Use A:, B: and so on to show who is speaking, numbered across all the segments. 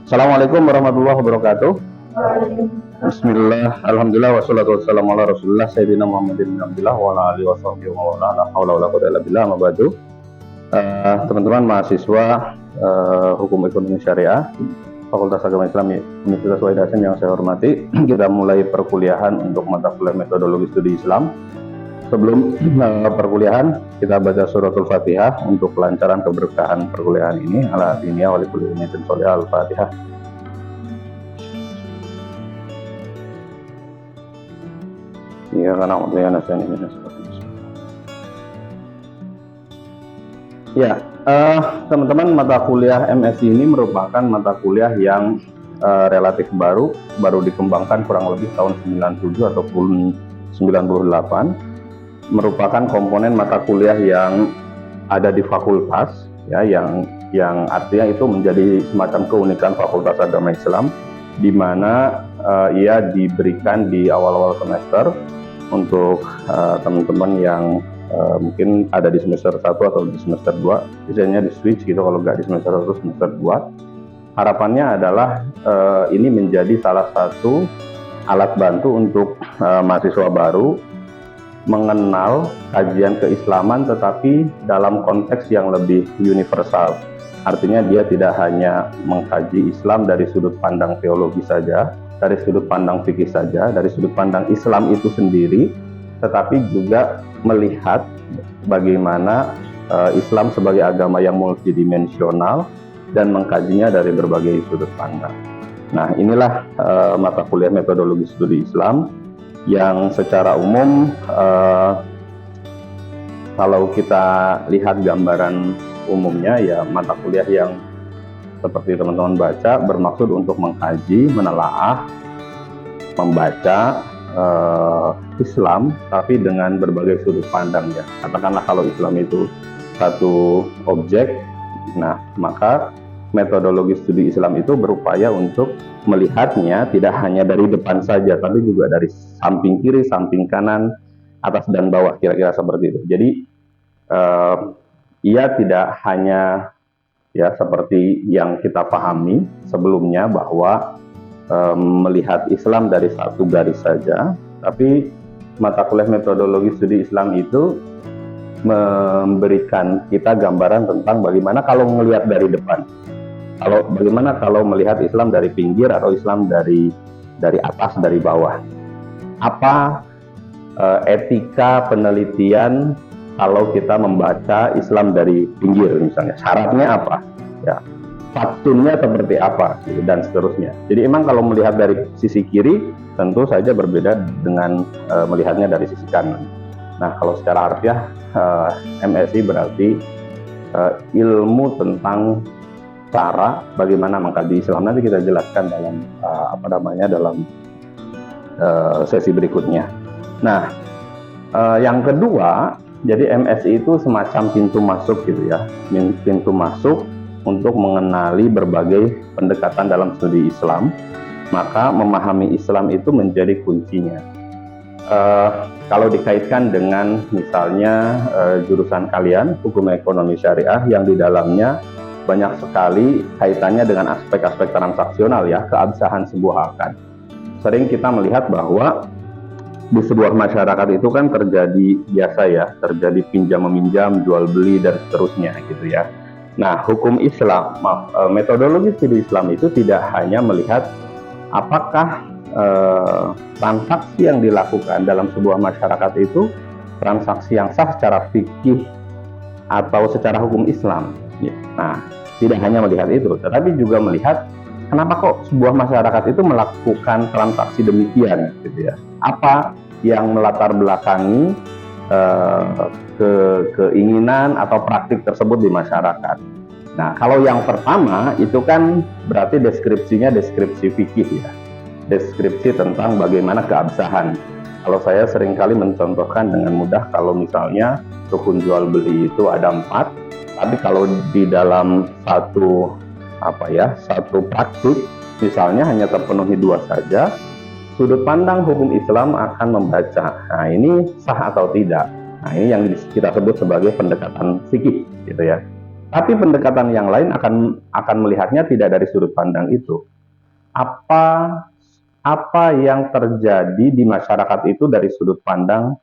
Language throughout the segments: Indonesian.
A: Assalamualaikum warahmatullahi wabarakatuh. Bismillah, alhamdulillah, wassalatu wassalamu ala rasulillah sayyidina Muhammadin abdillah wa ala alihi wasahbihi wa ala haula wala quwwata illa billah, ma ba'du. Teman-teman mahasiswa Hukum Ekonomi Syariah Fakultas Agama Islam Universitas Wahid Hasyim yang saya hormati, kita mulai perkuliahan untuk mata kuliah metodologi studi Islam. Sebelum perkuliahan, kita baca suratul Fatihah untuk kelancaran keberkahan perkuliahan ini. Ala diniyah wa likulli ummatin sholihah. Al-Fatihah. Ya, karena ya, teman-teman, mata kuliah MSI ini merupakan mata kuliah yang relatif baru dikembangkan kurang lebih tahun 97 ataupun 98. Merupakan komponen mata kuliah yang ada di fakultas, ya, yang artinya itu menjadi semacam keunikan Fakultas Agama Islam, di mana ia diberikan di awal-awal semester untuk teman-teman yang mungkin ada di semester 1 atau di semester 2, biasanya di switch gitu kalau nggak di semester 1 semester 2. Harapannya adalah ini menjadi salah satu alat bantu untuk mahasiswa baru mengenal kajian keislaman, tetapi dalam konteks yang lebih universal. Artinya dia tidak hanya mengkaji Islam dari sudut pandang teologi saja, dari sudut pandang fikih saja, dari sudut pandang Islam itu sendiri, tetapi juga melihat bagaimana Islam sebagai agama yang multidimensional dan mengkajinya dari berbagai sudut pandang. Nah, inilah mata kuliah metodologi studi Islam yang secara umum kalau kita lihat gambaran umumnya, ya, mata kuliah yang seperti teman-teman baca bermaksud untuk mengkaji, menelaah, membaca Islam tapi dengan berbagai sudut pandang, ya. Katakanlah kalau Islam itu satu objek, nah maka metodologi studi Islam itu berupaya untuk melihatnya tidak hanya dari depan saja, tapi juga dari samping kiri, samping kanan, atas dan bawah, kira-kira seperti itu. Jadi ia tidak hanya, ya, seperti yang kita pahami sebelumnya bahwa melihat Islam dari satu garis saja, tapi mata kuliah metodologi studi Islam itu memberikan kita gambaran tentang bagaimana kalau melihat dari depan. Bagaimana kalau melihat Islam dari pinggir atau Islam dari atas, dari bawah? Apa etika penelitian kalau kita membaca Islam dari pinggir misalnya? Syaratnya apa? Ya, fatsunnya seperti apa, gitu, dan seterusnya. Jadi emang kalau melihat dari sisi kiri tentu saja berbeda dengan melihatnya dari sisi kanan. Nah, kalau secara harfiah MSI berarti ilmu tentang cara bagaimana mengkaji Islam. Nanti kita jelaskan dalam dalam sesi berikutnya. Nah, yang kedua, jadi MSI itu semacam pintu masuk gitu, ya, pintu masuk untuk mengenali berbagai pendekatan dalam studi Islam. Maka memahami Islam itu menjadi kuncinya. Kalau dikaitkan dengan misalnya jurusan kalian Hukum Ekonomi Syariah yang di dalamnya banyak sekali kaitannya dengan aspek-aspek transaksional, ya, keabsahan sebuah akad. Sering kita melihat bahwa di sebuah masyarakat itu kan terjadi biasa, ya, terjadi pinjam meminjam, jual beli dan seterusnya gitu, ya. Nah, hukum Islam, metodologi studi Islam itu tidak hanya melihat apakah transaksi yang dilakukan dalam sebuah masyarakat itu transaksi yang sah secara fikih atau secara hukum Islam, ya. Nah, tidak hanya melihat itu, tetapi juga melihat kenapa kok sebuah masyarakat itu melakukan transaksi demikian, gitu, ya. Apa yang melatar belakangi keinginan atau praktik tersebut di masyarakat. Nah, kalau yang pertama itu kan berarti deskripsinya deskripsi fikih, ya, deskripsi tentang bagaimana keabsahan. Kalau saya seringkali mencontohkan dengan mudah, kalau misalnya rukun jual beli itu ada 4, tapi kalau di dalam satu praktik misalnya hanya terpenuhi 2 saja, sudut pandang hukum Islam akan membaca, nah ini sah atau tidak. Nah, ini yang kita sebut sebagai pendekatan fikih, gitu, ya. Tapi pendekatan yang lain akan melihatnya tidak dari sudut pandang itu. Apa apa yang terjadi di masyarakat itu dari sudut pandang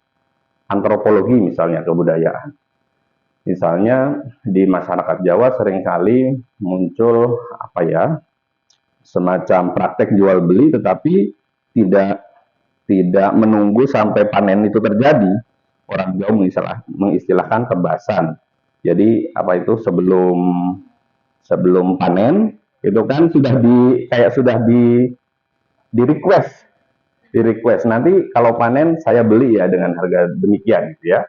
A: antropologi misalnya kebudayaan. Misalnya di masyarakat Jawa seringkali muncul apa ya, semacam praktek jual beli tetapi tidak tidak menunggu sampai panen itu terjadi. Orang Jawa mengistilahkan tebasan. Jadi apa itu sebelum sebelum panen itu kan sudah di request, nanti kalau panen saya beli ya dengan harga demikian gitu ya.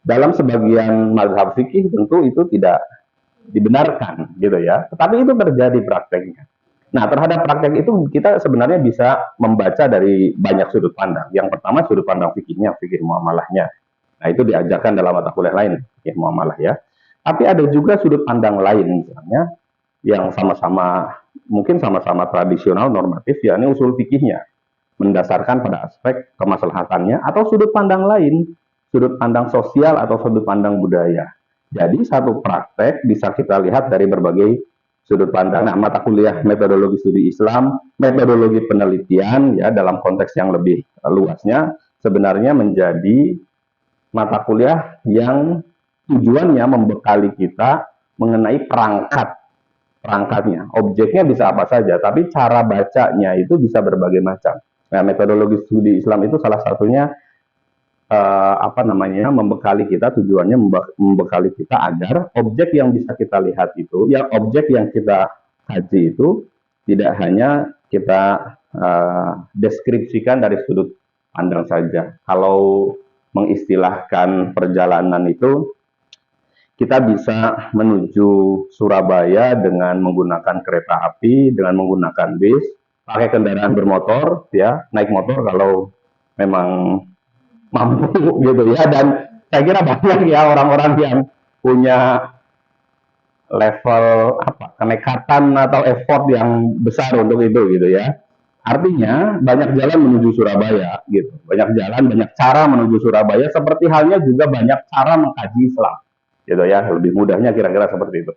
A: Dalam sebagian mazhab fikih tentu itu tidak dibenarkan gitu ya, tetapi itu terjadi prakteknya. Nah, terhadap praktek itu kita sebenarnya bisa membaca dari banyak sudut pandang. Yang pertama sudut pandang fikihnya, fikih muamalahnya. Nah, itu diajarkan dalam mata kuliah lain, fikih muamalah ya. Tapi ada juga sudut pandang lain misalnya yang sama-sama mungkin sama-sama tradisional normatif, yakni usul fikihnya mendasarkan pada aspek kemaslahatannya atau sudut pandang lain, sudut pandang sosial atau sudut pandang budaya. Jadi satu praktek bisa kita lihat dari berbagai sudut pandang. Nah, mata kuliah metodologi studi Islam, metodologi penelitian ya dalam konteks yang lebih luasnya sebenarnya menjadi mata kuliah yang tujuannya membekali kita mengenai perangkatnya. Objeknya bisa apa saja, tapi cara bacanya itu bisa berbagai macam. Nah, metodologi studi Islam itu salah satunya apa namanya membekali kita, tujuannya membekali kita agar objek yang bisa kita lihat itu, ya objek yang kita kaji itu tidak hanya kita deskripsikan dari sudut pandang saja. Kalau mengistilahkan perjalanan itu, kita bisa menuju Surabaya dengan menggunakan kereta api, dengan menggunakan bis, pakai kendaraan bermotor, ya naik motor kalau memang mampu gitu ya. Dan saya kira banyak ya orang-orang yang punya level apa kenekatan atau effort yang besar untuk itu gitu ya. Artinya banyak jalan menuju Surabaya gitu, banyak jalan, banyak cara menuju Surabaya. Seperti halnya juga banyak cara mengkaji Islam, gitu ya. Lebih mudahnya kira-kira seperti itu.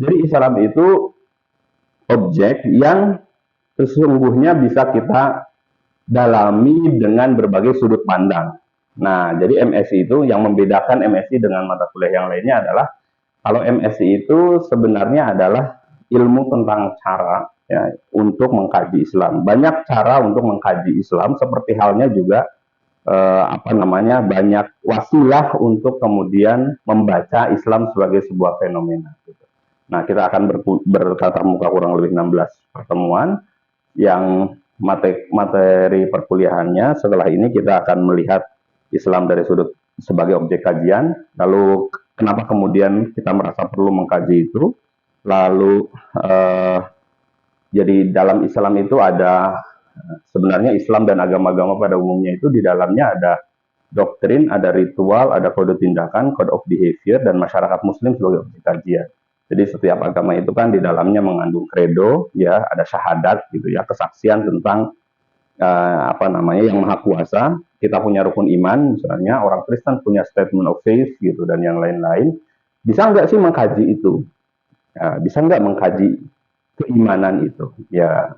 A: Jadi Islam itu objek yang sesungguhnya bisa kita dalami dengan berbagai sudut pandang. Nah, jadi MSI itu yang membedakan MSI dengan mata kuliah yang lainnya adalah kalau MSI itu sebenarnya adalah ilmu tentang cara ya untuk mengkaji Islam. Banyak cara untuk mengkaji Islam seperti halnya juga apa namanya banyak wasilah untuk kemudian membaca Islam sebagai sebuah fenomena. Gitu. Nah, kita akan bertatap muka kurang lebih 16 pertemuan yang materi perkuliahannya. Setelah ini kita akan melihat Islam dari sudut sebagai objek kajian, lalu kenapa kemudian kita merasa perlu mengkaji itu, lalu jadi dalam Islam itu ada sebenarnya Islam dan agama-agama pada umumnya itu di dalamnya ada doktrin, ada ritual, ada kode tindakan, code of behavior, dan masyarakat muslim sebagai objek kajian. Jadi setiap agama itu kan di dalamnya mengandung kredo, ya ada syahadat gitu ya, kesaksian tentang apa namanya yang maha kuasa. Kita punya rukun iman, misalnya orang Kristen punya statement of faith gitu dan yang lain-lain. Bisa nggak sih mengkaji itu? Ya, bisa nggak mengkaji keimanan itu? Ya,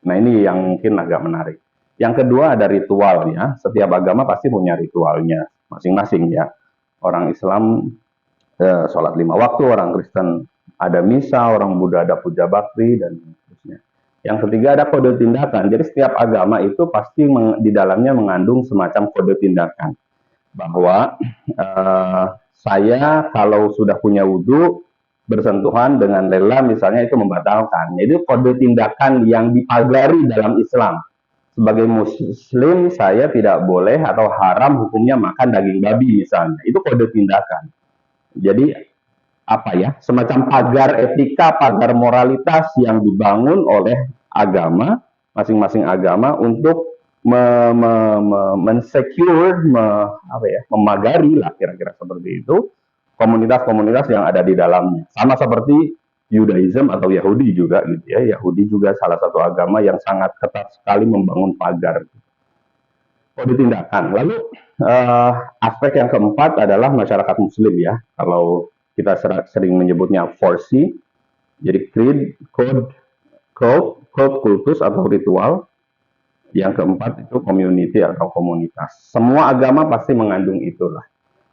A: nah ini yang mungkin agak menarik. Yang kedua ada ritual ya. Setiap agama pasti punya ritualnya masing-masing ya. Orang Islam sholat 5 waktu, orang Kristen ada misa, orang Buddha ada puja bakti dan seterusnya. Yang ketiga ada kode tindakan. Jadi setiap agama itu pasti di dalamnya mengandung semacam kode tindakan. Bahwa saya kalau sudah punya wudhu bersentuhan dengan lela misalnya itu membatalkan. Jadi kode tindakan yang dipagari dalam Islam. Sebagai muslim saya tidak boleh atau haram hukumnya makan daging babi misalnya. Itu kode tindakan. Jadi apa ya, semacam pagar etika, pagar moralitas yang dibangun oleh agama, masing-masing agama untuk mensecure, memagari lah kira-kira seperti itu komunitas-komunitas yang ada di dalamnya. Sama seperti Judaism atau Yahudi juga gitu ya. Yahudi juga salah satu agama yang sangat ketat sekali membangun pagar. Kode tindakan. Lalu aspek yang keempat adalah masyarakat muslim ya. Kalau kita sering menyebutnya 4C. Jadi creed, code, kultus atau ritual. Yang keempat itu community atau komunitas. Semua agama pasti mengandung itulah.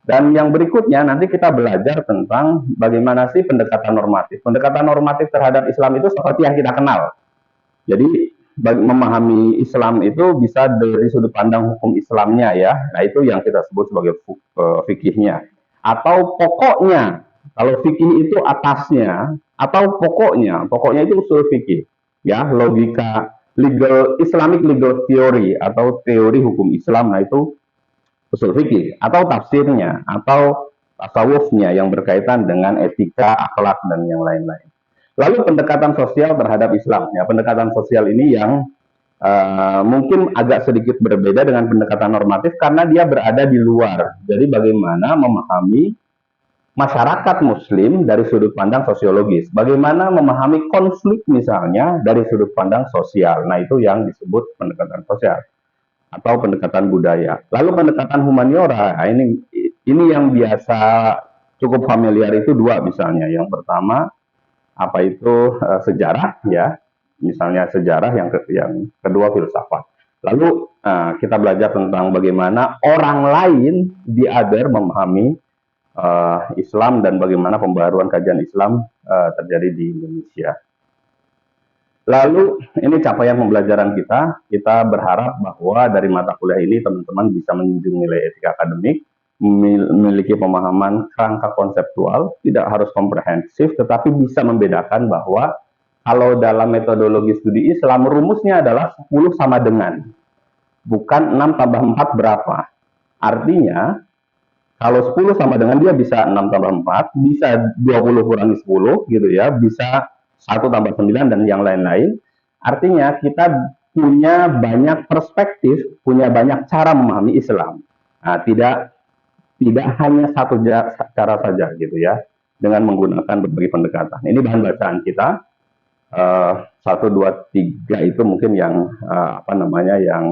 A: Dan yang berikutnya nanti kita belajar tentang bagaimana sih pendekatan normatif. Pendekatan normatif terhadap Islam itu seperti yang kita kenal. Jadi memahami Islam itu bisa dari sudut pandang hukum Islamnya ya. Nah itu yang kita sebut sebagai fikihnya. Atau pokoknya, kalau fikih itu atasnya, atau pokoknya itu usul fikih. Ya, logika, Islamic legal theory atau teori hukum Islam, nah itu usul fikih atau tafsirnya atau tasawufnya yang berkaitan dengan etika, akhlak dan yang lain-lain. Lalu pendekatan sosial terhadap Islam. Ya, pendekatan sosial ini yang mungkin agak sedikit berbeda dengan pendekatan normatif karena dia berada di luar. Jadi bagaimana memahami masyarakat Muslim dari sudut pandang sosiologis. Bagaimana memahami konflik misalnya dari sudut pandang sosial. Nah itu yang disebut pendekatan sosial atau pendekatan budaya. Lalu pendekatan humaniora, ini yang biasa cukup familiar itu dua misalnya. Yang pertama apa itu sejarah ya, misalnya sejarah, yang kedua filsafat. Lalu kita belajar tentang bagaimana orang lain di other memahami Islam dan bagaimana pembaruan kajian Islam terjadi di Indonesia. Lalu ini capaian pembelajaran kita berharap bahwa dari mata kuliah ini teman-teman bisa menjunjung nilai etika akademik, memiliki pemahaman kerangka konseptual, tidak harus komprehensif, tetapi bisa membedakan bahwa kalau dalam metodologi studi Islam, rumusnya adalah 10 sama dengan, bukan 6 tambah 4 berapa. Artinya, kalau 10 sama dengan dia bisa 6 tambah 4, bisa 20 kurangi 10, gitu ya, bisa 1 tambah 9 dan yang lain-lain. Artinya kita punya banyak perspektif, punya banyak cara memahami Islam. Nah, tidak hanya satu cara saja gitu ya, dengan menggunakan berbagai pendekatan. Ini bahan bacaan kita. 1, 2, 3 itu mungkin yang yang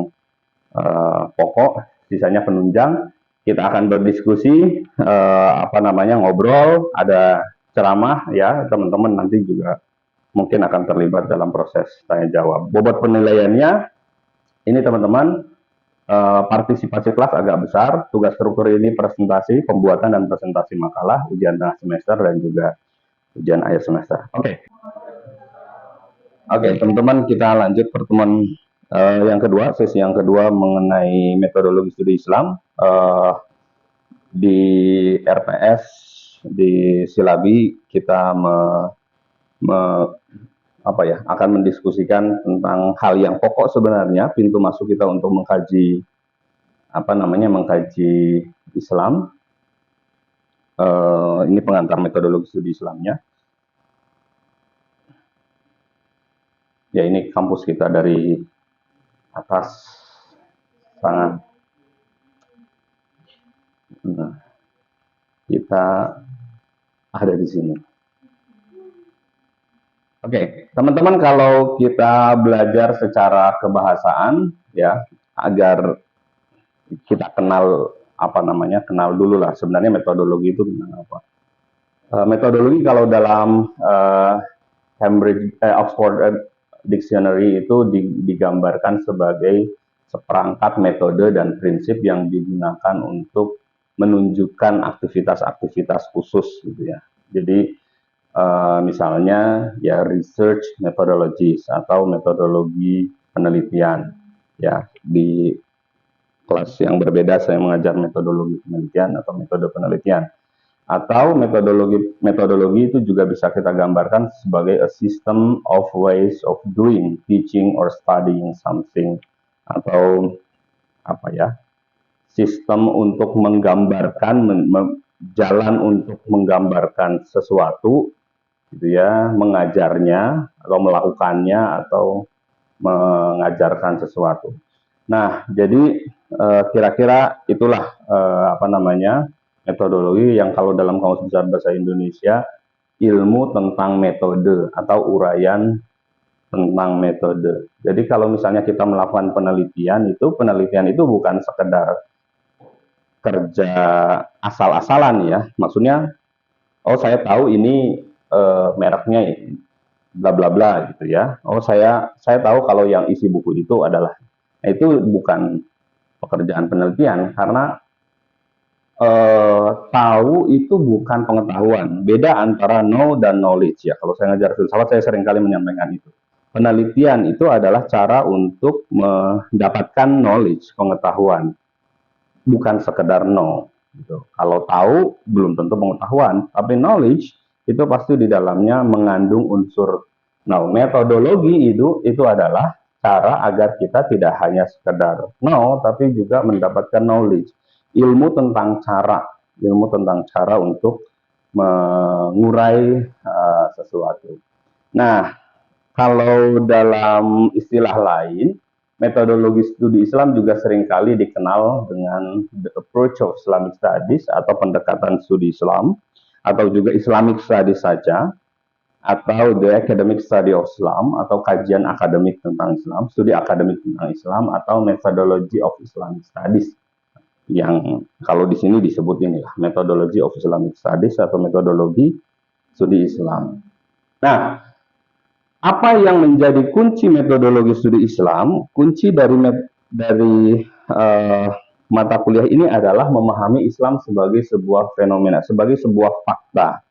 A: pokok, sisanya penunjang. Kita akan berdiskusi, ngobrol, ada ceramah ya, teman-teman nanti juga mungkin akan terlibat dalam proses tanya jawab. Bobot penilaiannya, ini teman-teman, partisipasi kelas agak besar. Tugas struktur ini presentasi, pembuatan dan presentasi makalah, ujian tengah semester dan juga ujian akhir semester. Oke, teman-teman, kita lanjut pertemuan yang kedua, sesi yang kedua mengenai metodologi studi Islam. Di RPS, di Silabi kita akan mendiskusikan tentang hal yang pokok sebenarnya, pintu masuk kita untuk mengkaji Islam. Ini pengantar metodologi studi Islamnya. Ya, ini kampus kita dari atas sana. Nah, kita ada di sini. Oke, teman-teman, kalau kita belajar secara kebahasaan ya, agar kita kenal kenal dulu lah sebenarnya metodologi itu gimana apa. Metodologi kalau dalam Oxford Dictionary itu digambarkan sebagai seperangkat metode dan prinsip yang digunakan untuk menunjukkan aktivitas-aktivitas khusus gitu ya. Jadi misalnya ya research methodologies atau metodologi penelitian ya. Di kelas yang berbeda saya mengajar metodologi penelitian atau metode penelitian. Atau metodologi itu juga bisa kita gambarkan sebagai a system of ways of doing, teaching or studying something, atau sistem untuk menggambarkan, jalan untuk menggambarkan sesuatu gitu ya, mengajarnya atau melakukannya atau mengajarkan sesuatu. Nah, jadi kira-kira itulah metodologi yang kalau dalam Kamus Besar Bahasa Indonesia, ilmu tentang metode atau uraian tentang metode. Jadi kalau misalnya kita melakukan penelitian itu bukan sekedar kerja asal-asalan ya. Maksudnya Oh, saya tahu ini mereknya bla bla bla gitu ya. Oh, saya tahu kalau yang isi buku itu adalah. Nah, itu bukan pekerjaan penelitian karena tahu itu bukan pengetahuan. Beda antara know dan knowledge ya. Kalau saya ngajar filsafat, saya seringkali menyampaikan itu. Penelitian itu adalah cara untuk mendapatkan knowledge, pengetahuan, bukan sekedar know. Gitu. Kalau tahu belum tentu pengetahuan, tapi knowledge itu pasti di dalamnya mengandung unsur know. Metodologi itu adalah cara agar kita tidak hanya sekedar know, tapi juga mendapatkan knowledge, ilmu tentang cara untuk mengurai sesuatu. Nah, kalau dalam istilah lain, metodologi studi Islam juga seringkali dikenal dengan the approach of Islamic studies atau pendekatan studi Islam, atau juga Islamic studies saja, atau the academic study of Islam, atau kajian akademik tentang Islam, studi akademik tentang Islam, atau methodology of Islamic studies. Yang kalau di sini disebut inilah methodology of Islamic studies atau metodologi studi Islam. Nah, apa yang menjadi kunci metodologi studi Islam? Kunci dari mata kuliah ini adalah memahami Islam sebagai sebuah fenomena, sebagai sebuah fakta,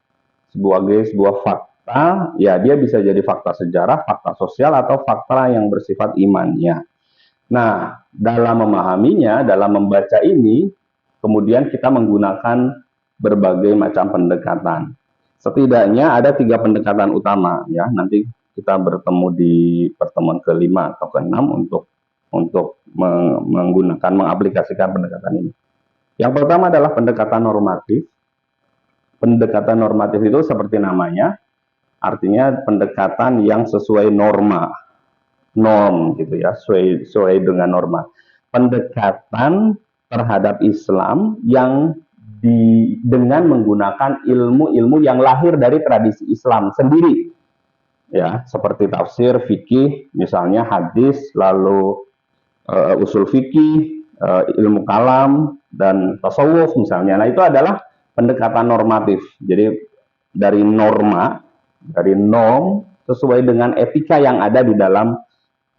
A: sebagai sebuah fakta. Ya, dia bisa jadi fakta sejarah, fakta sosial, atau fakta yang bersifat imannya. Nah, dalam memahaminya, dalam membaca ini, kemudian kita menggunakan berbagai macam pendekatan. Setidaknya ada 3 pendekatan utama ya. Nanti kita bertemu di pertemuan ke-5 atau ke-6 untuk menggunakan, mengaplikasikan pendekatan ini. Yang pertama adalah pendekatan normatif. Pendekatan normatif itu seperti namanya, artinya pendekatan yang sesuai norm gitu ya, sesuai dengan norma. Pendekatan terhadap Islam yang dengan menggunakan ilmu-ilmu yang lahir dari tradisi Islam sendiri. Ya, seperti tafsir, fikih, misalnya hadis, lalu usul fikih, ilmu kalam, dan tasawuf misalnya. Nah, itu adalah pendekatan normatif. Jadi dari norm sesuai dengan etika yang ada di dalam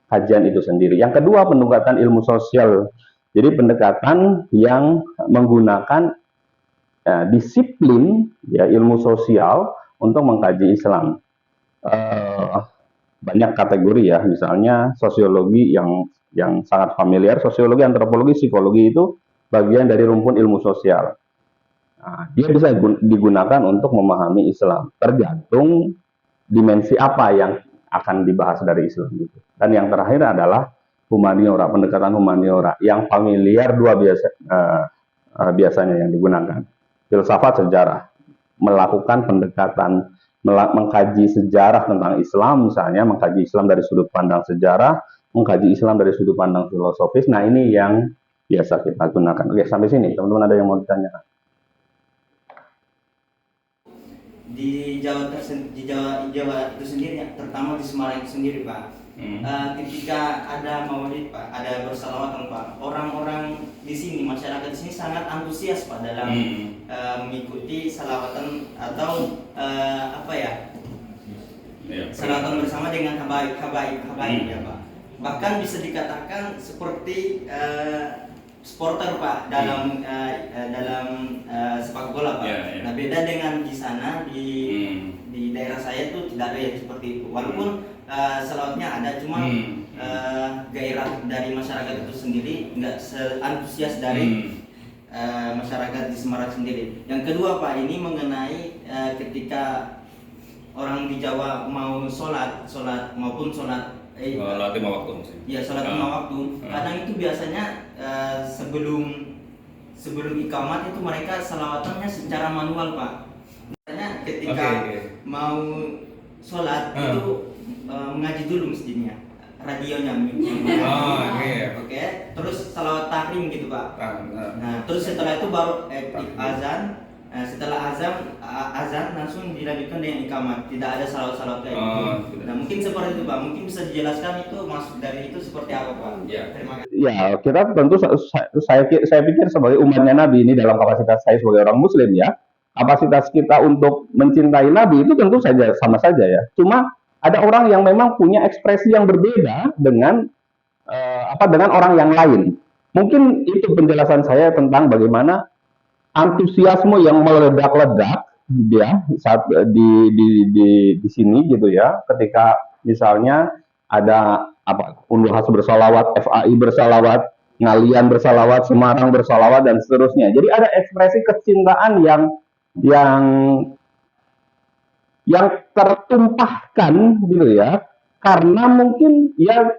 A: kajian itu sendiri. Yang kedua, pendekatan ilmu sosial. Jadi pendekatan yang menggunakan disiplin ya, ilmu sosial untuk mengkaji Islam. Banyak kategori ya, misalnya sosiologi yang sangat familiar, sosiologi, antropologi, psikologi itu bagian dari rumpun ilmu sosial. Nah, dia bisa digunakan untuk memahami Islam, tergantung dimensi apa yang akan dibahas dari Islam itu. Dan yang terakhir adalah humaniora, pendekatan humaniora yang familiar biasanya yang digunakan. Filsafat sejarah, melakukan pendekatan, mengkaji sejarah tentang Islam, misalnya mengkaji Islam dari sudut pandang sejarah, mengkaji Islam dari sudut pandang filosofis. Nah, ini yang biasa kita gunakan. Oke, sampai sini teman-teman ada yang mau ditanyakan?
B: Di Jawa itu sendiri ya, terutama di Semarang itu sendiri Pak. Ketika ada maulid Pak, ada bersalawatan Pak, orang-orang di sini, masyarakat di sini sangat antusias Pak dalam mengikuti salawatan atau salawatan bersama dengan habaib ya Pak. Bahkan bisa dikatakan seperti supporter Pak dalam sepak bola Pak. Nah, beda dengan di sana di daerah saya itu tidak ada yang seperti itu. Walaupun selawatnya ada, cuma gairah dari masyarakat itu sendiri nggak seantusias dari masyarakat di Semarang sendiri. Yang kedua Pak, ini mengenai ketika orang di Jawa mau sholat maupun sholat
C: sholat 5 waktu mungkin.
B: Ya, sholat 5 waktu. Kadang itu biasanya sebelum ikamat itu mereka salawatannya secara manual Pak. Biasanya ketika mau sholat itu mengaji dulu masjidnya, radionya. Oke. Terus salawat tahrim gitu Pak. Nah, terus setelah itu baru azan. Nah, setelah azan langsung dilanjutkan dengan ikamat, tidak ada salawat-salawat kayak gitu. Nah, mungkin seperti itu Pak, mungkin bisa dijelaskan itu maksud dari itu seperti apa Pak?
C: Ya.
B: Terima kasih.
A: Ya, kita tentu saya pikir sebagai umatnya Nabi ini dalam kapasitas saya sebagai orang Muslim ya, kapasitas kita untuk mencintai Nabi itu tentu saja sama saja ya. Cuma ada orang yang memang punya ekspresi yang berbeda dengan dengan orang yang lain. Mungkin itu penjelasan saya tentang bagaimana antusiasme yang meledak-ledak ya saat di sini gitu ya, ketika misalnya ada Unhas bersalawat, FAI bersalawat, Ngalian bersalawat, Semarang bersalawat dan seterusnya. Jadi ada ekspresi kecintaan yang yang tertumpahkan gitu ya, karena mungkin ya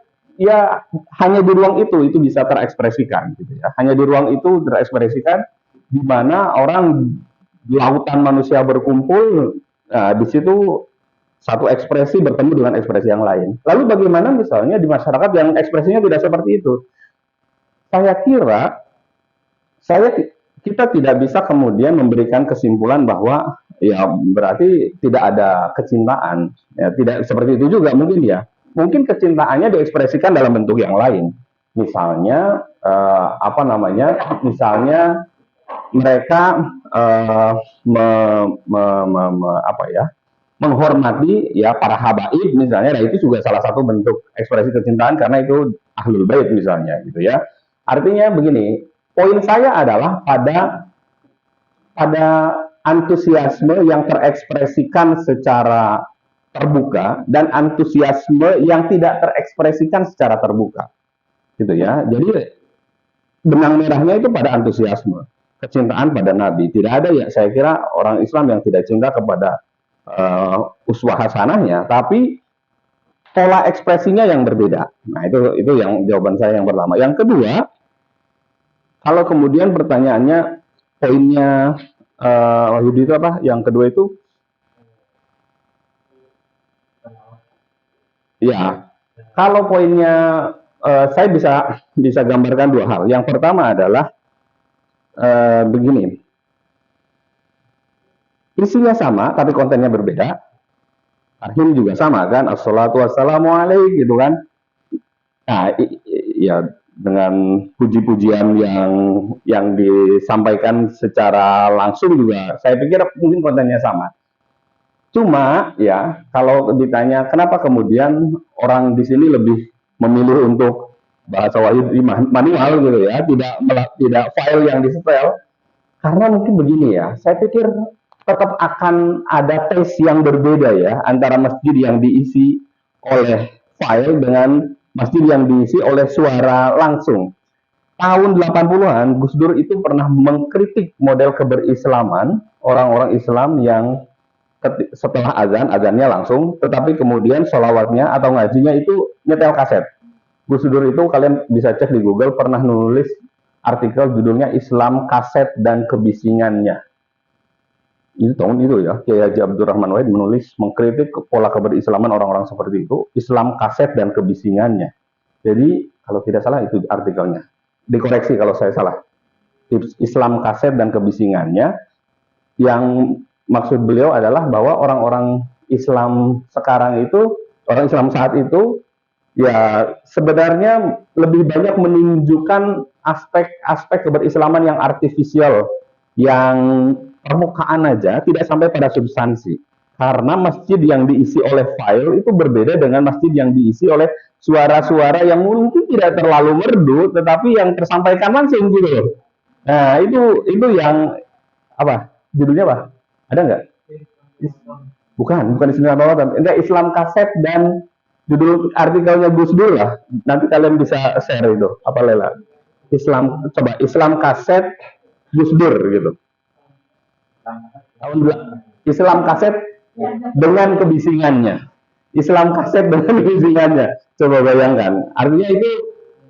A: hanya di ruang itu bisa terekspresikan gitu ya, hanya di ruang itu terekspresikan, di mana orang lautan manusia berkumpul, nah, di situ satu ekspresi bertemu dengan ekspresi yang lain. Lalu bagaimana misalnya di masyarakat yang ekspresinya tidak seperti itu? Saya kira kita tidak bisa kemudian memberikan kesimpulan bahwa ya berarti tidak ada kecintaan. Ya, tidak seperti itu juga mungkin ya. Mungkin kecintaannya diekspresikan dalam bentuk yang lain. Misalnya misalnya mereka menghormati ya para habaib misalnya, nah itu juga salah satu bentuk ekspresi kecintaan karena itu ahlul bait misalnya gitu ya. Artinya begini, poin saya adalah pada antusiasme yang terekspresikan secara terbuka dan antusiasme yang tidak terekspresikan secara terbuka gitu ya. Jadi benang merahnya itu pada antusiasme, kecintaan pada Nabi. Tidak ada ya, saya kira orang Islam yang tidak cinta kepada uswah hasanahnya, tapi pola ekspresinya yang berbeda. Nah, itu yang jawaban saya yang pertama. Yang kedua, kalau kemudian pertanyaannya poinnya Wahyudi itu apa? Yang kedua itu ya, kalau poinnya saya bisa gambarkan dua hal. Yang pertama adalah begini, isinya sama tapi kontennya berbeda. Arhim juga sama kan, assalatu wassalamu alaik gitu kan. Nah, ya dengan puji-pujian yang disampaikan secara langsung juga saya pikir mungkin kontennya sama. Cuma ya kalau ditanya kenapa kemudian orang di sini lebih memilih untuk bahasa wahyu manual gitu ya, tidak file yang disetel, karena mungkin begini ya, saya pikir tetap akan ada taste yang berbeda ya antara masjid yang diisi oleh file dengan masjid yang diisi oleh suara langsung. Tahun 80-an Gus Dur itu pernah mengkritik model keberislaman orang-orang Islam yang setelah azannya langsung, tetapi kemudian sholawatnya atau ngajinya itu nyetel kaset. Gus Dur itu kalian bisa cek di Google pernah nulis artikel judulnya Islam Kaset dan Kebisingannya. Itu tahun itu ya, Kiai Haji Abdurrahman Wahid menulis mengkritik pola keberislaman orang-orang seperti itu, Islam Kaset dan Kebisingannya. Jadi kalau tidak salah itu artikelnya. Dikoreksi kalau saya salah. Islam Kaset dan Kebisingannya, yang maksud beliau adalah bahwa orang-orang Islam sekarang itu, orang Islam saat itu ya sebenarnya lebih banyak menunjukkan aspek-aspek keberislaman yang artifisial, yang permukaan aja, tidak sampai pada substansi. Karena masjid yang diisi oleh file itu berbeda dengan masjid yang diisi oleh suara-suara yang mungkin tidak terlalu merdu, tetapi yang tersampaikan langsung gitu loh. Nah, itu yang apa? Judulnya apa? Ada nggak? Bukan Islam Ramadan. Enggak, Islam Kaset dan judul artikelnya Gus Dur lah. Nanti kalian bisa share itu. Apa Lela? Islam Kaset Gus Dur gitu. Islam Kaset dengan kebisingannya. Islam Kaset dengan kebisingannya. Coba bayangkan. Artinya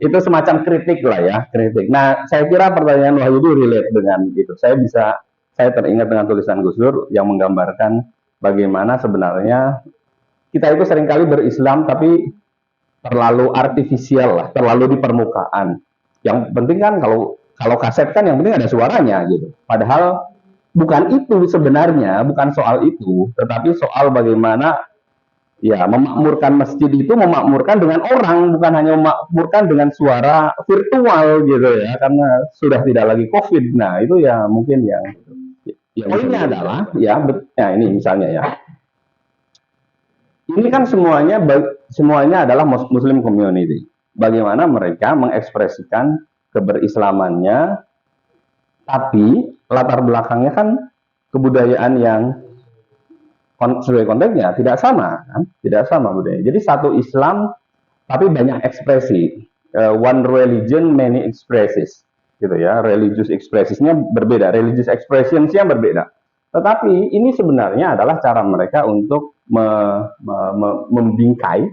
A: itu semacam kritik lah ya, kritik. Nah, saya kira pertanyaan Wahyu itu relate dengan itu. Saya teringat dengan tulisan Gus Dur yang menggambarkan bagaimana sebenarnya kita itu seringkali berislam tapi terlalu artifisial lah, terlalu di permukaan. Yang penting kan kalau kaset kan yang penting ada suaranya gitu. Padahal bukan itu sebenarnya, bukan soal itu, tetapi soal bagaimana ya memakmurkan masjid itu memakmurkan dengan orang, bukan hanya memakmurkan dengan suara virtual gitu ya, karena sudah tidak lagi COVID. Nah, itu ya mungkin yang Ya, poinnya adalah ya ini misalnya ya. Ini kan semuanya adalah Muslim community. Bagaimana mereka mengekspresikan keberislamannya, tapi latar belakangnya kan kebudayaan yang sesuai konteksnya tidak sama, kan? Tidak sama budaya. Jadi satu Islam tapi banyak ekspresi. One religion, many expresses, gitu ya. Religious expressionsnya berbeda, religious expressionsnya berbeda. Tetapi ini sebenarnya adalah cara mereka untuk membingkai,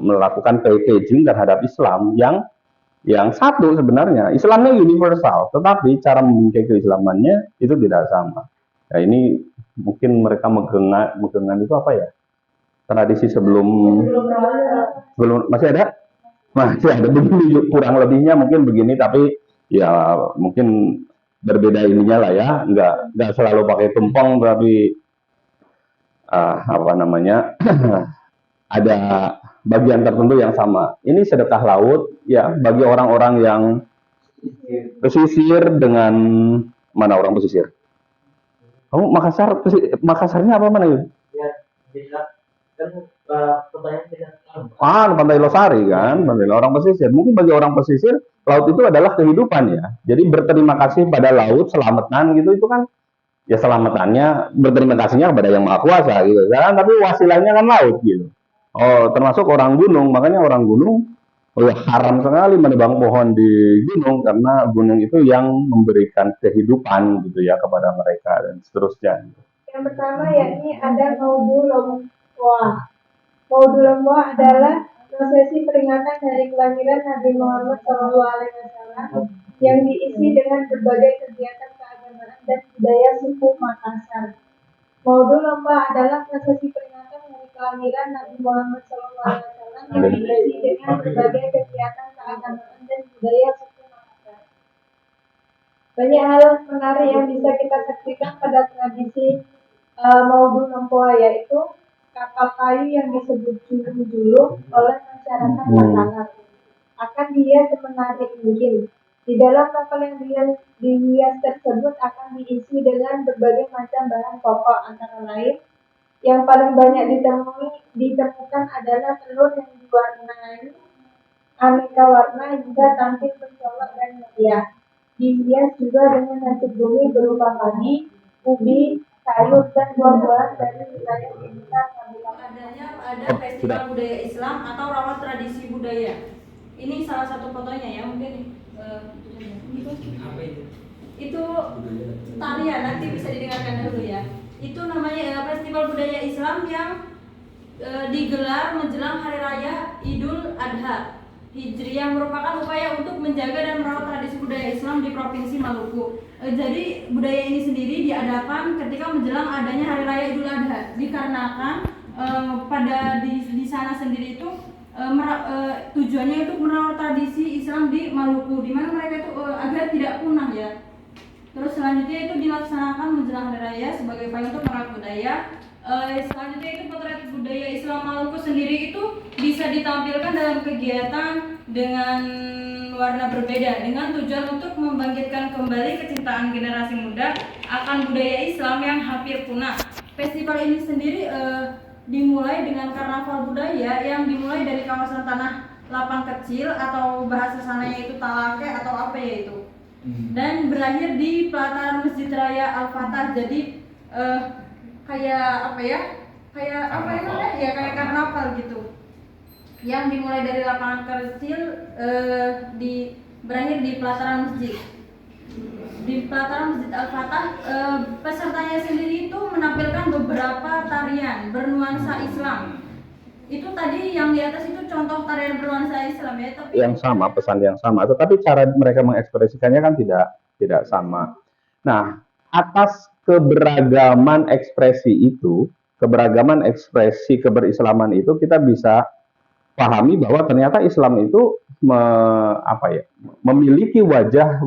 A: melakukan packaging terhadap Islam yang satu sebenarnya. Islamnya universal, tetapi cara membingkai keislamannya itu tidak sama. Nah, ini mungkin mereka megengan itu apa ya? Tradisi sebelum masih ada begini, kurang lebihnya mungkin begini, tapi ya mungkin berbeda ininya lah ya, nggak selalu pakai tumpeng, tapi apa namanya ada bagian tertentu yang sama. Ini sedekah laut ya bagi orang-orang yang pesisir. Dengan mana orang pesisir? Kamu Makassarnya apa mana itu? Ya, kan Pantai Losari kan, orang pesisir. Mungkin bagi orang pesisir, laut itu adalah kehidupan ya. Jadi berterima kasih pada laut, selamatan gitu, itu kan ya selamatannya, berterima kasihnya kepada yang maha kuasa gitu kan. Tapi wasilahnya kan laut gitu. Oh, termasuk orang gunung, makanya orang gunung ya haram sekali menebang pohon di gunung, karena gunung itu yang memberikan kehidupan gitu ya kepada mereka dan seterusnya.
C: Yang pertama yakni ada Maudhu Lompoa. Maudhu Lompoa adalah prosesi peringatan hari kelahiran Nabi Muhammad SAW yang diisi dengan berbagai kegiatan keagamaan dan budaya suku Makassar. Maudhu Lompoa adalah prosesi peringatan hari kelahiran Nabi Muhammad SAW yang diisi dengan berbagai kegiatan keagamaan dan budaya suku Makassar. Banyak hal menarik yang bisa kita saksikan pada tradisi Maudhu Lompoa, yaitu kapal kayu yang disebut julung-julung oleh masyarakat Makassar akan dihias semenarik mungkin. Di dalam kapal yang dihias tersebut akan diisi dengan berbagai macam bahan pokok, antara lain yang paling banyak ditemukan adalah telur yang diwarnai aneka warna hingga tampil mencolok dan meriah. Dihias juga dengan nasi bumi berupa padi, ubi, sayur dan buah-buahan dari wilayah sekitar.
D: Adanya ada festival budaya Islam atau rawat tradisi budaya. Ini salah satu fotonya ya, mungkin itu tarian, nanti bisa didengarkan dulu ya. Itu namanya festival budaya Islam yang digelar menjelang hari raya Idul Adha Hijriah, merupakan upaya untuk menjaga dan merawat tradisi budaya Islam di Provinsi Maluku. Jadi budaya ini sendiri diadakan ketika menjelang adanya hari raya Idul Adha, dikarenakan pada di sana sendiri itu tujuannya untuk merawat tradisi Islam di Maluku, di mana mereka itu agar tidak punah ya. Terus selanjutnya itu dilaksanakan menjelang hari raya sebagai upaya untuk merawat budaya. Selanjutnya itu potret budaya Islam Maluku sendiri itu bisa ditampilkan dalam kegiatan dengan warna berbeda, dengan tujuan untuk membangkitkan kembali kecintaan generasi muda akan budaya Islam yang hampir punah. Festival ini sendiri dimulai dengan karnaval budaya yang dimulai dari kawasan tanah lapang kecil atau bahasa sananya itu talake atau apa ya itu, dan berakhir di pelataran Masjid Raya Al-Fatah. Jadi kayak kayak karnaval gitu, yang dimulai dari lapangan kecil berakhir di pelataran masjid. Di pelataran Masjid Al-Fatah, pesertanya sendiri itu menampilkan beberapa tarian bernuansa Islam. Itu tadi yang di atas itu contoh tarian bernuansa Islam ya, tapi
A: yang sama, pesan yang sama, tetapi cara mereka mengekspresikannya kan tidak sama. Nah, atas keberagaman ekspresi itu, keberagaman ekspresi keberislaman itu, kita bisa pahami bahwa ternyata Islam itu memiliki wajah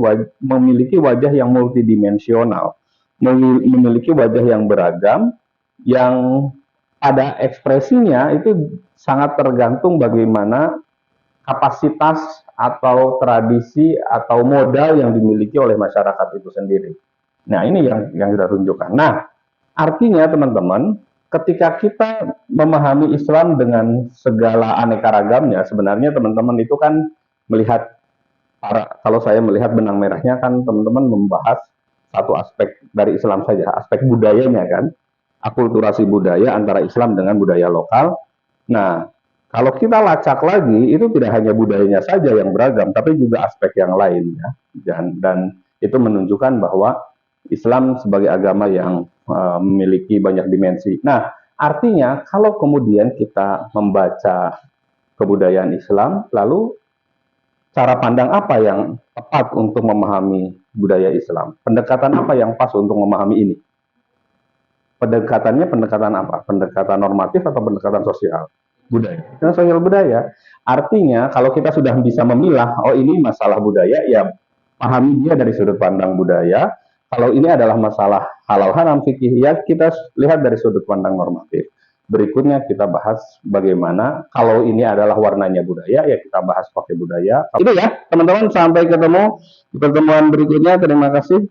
A: yang multidimensional, memiliki wajah yang beragam, yang pada ekspresinya itu sangat tergantung bagaimana kapasitas atau tradisi atau modal yang dimiliki oleh masyarakat itu sendiri. Nah, ini yang kita tunjukkan. Nah, artinya teman-teman, ketika kita memahami Islam dengan segala aneka ragamnya, sebenarnya teman-teman itu kan melihat kalau saya melihat benang merahnya kan teman-teman membahas satu aspek dari Islam saja, aspek budayanya kan, akulturasi budaya antara Islam dengan budaya lokal. Nah, kalau kita lacak lagi, itu tidak hanya budayanya saja yang beragam, tapi juga aspek yang lain ya. Dan itu menunjukkan bahwa Islam sebagai agama yang memiliki banyak dimensi. Nah, artinya kalau kemudian kita membaca kebudayaan Islam, lalu cara pandang apa yang tepat untuk memahami budaya Islam? Pendekatan apa yang pas untuk memahami ini? Pendekatannya pendekatan apa? Pendekatan normatif atau pendekatan sosial? Budaya. Sosial budaya. Artinya kalau kita sudah bisa memilah, oh ini masalah budaya, ya pahami dia dari sudut pandang budaya. Kalau ini adalah masalah halal haram fikih, ya kita lihat dari sudut pandang normatif. Berikutnya kita bahas bagaimana kalau ini adalah warnanya budaya, ya kita bahas pakai budaya. Itu ya teman-teman, sampai ketemu di pertemuan berikutnya. Terima kasih.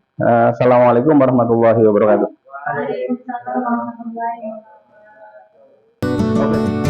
A: Assalamualaikum warahmatullahi wabarakatuh.
C: Waalaikumsalam warahmatullahi wabarakatuh.
A: Oke.